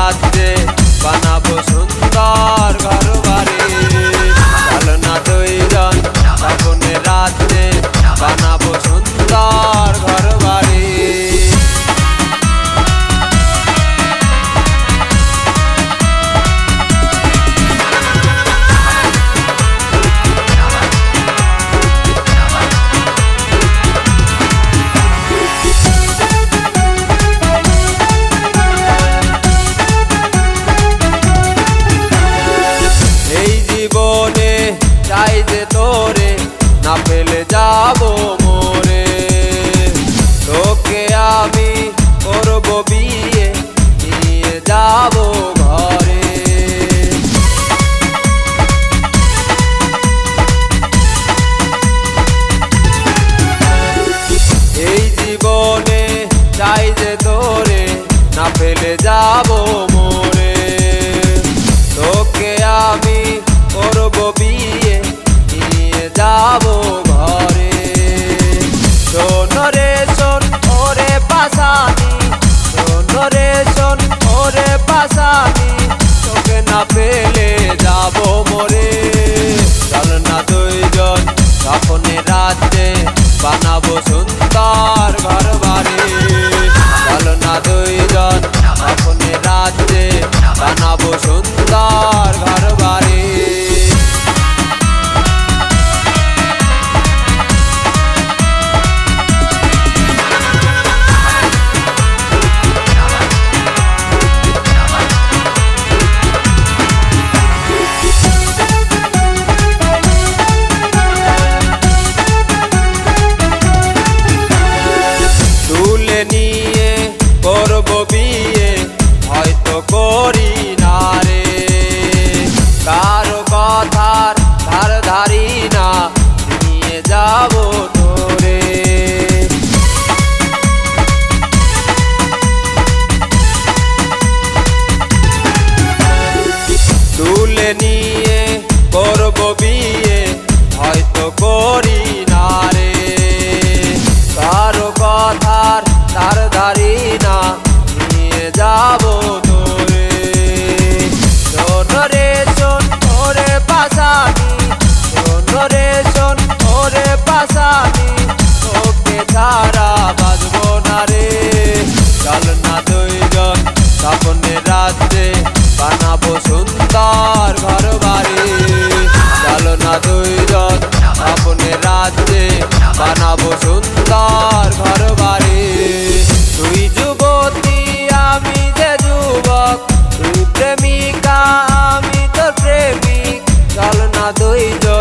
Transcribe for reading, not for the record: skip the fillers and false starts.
রাজ্যে বানাবো সুন্দর ঘর বাড়ি। চল না দুইজন স্বপ্নের রাজ্যে বানাবো সুন্দর ঘর বাড়ি। চাই যে তোরে না পেলে যাবো মোরে, তোকে আমি করবো বিয়ে নিয়ে যাবো ঘরে। এই জীবনে চাই যে তোরে না পেলে যাবো মোরে, তোকে আমি করবো বিয়ে যাবো ঘরে। শোন রে শোন ওরে পাশানি, শোন রে শোন ওরে পাশানি, তোকে না পেলে যাবো মরে। চল না দুইজন স্বপ্নের রাজ্যে বানাবো সুন্দর ঘর বাড়ি। চল না দুইজন স্বপ্নের রাজ্যে বানাবো সুন্দর ঘর বাড়ি। নিয়ে করবো বিয়ে হয়তো করি না রে, কারো কথার ধার ধারি না নিয়ে যাবো তোরে। তুলে নিয়ে করবো বিয়ে হয়তো করি না রে, কারো কথার ধার ধারি না নিয়ে যাবো তোরে। শোন রে শোন ওরে পাশানি, শোন রে শোন ওরে পাশানি, তোকে ছাড়া বাজবো না রে। চল না দুইজন স্বপ্নের রাজ্যে বানাবো সুন্দর ঘর বাড়ি। চল না দুইজন স্বপ্নের রাজ্যে বানাবো সুন্দর ঘর বাড়ি। তুই যুবতী আমি যে যুবক, তুই প্রেমিকা আমি তোর প্রেমিক, চল না দুইজন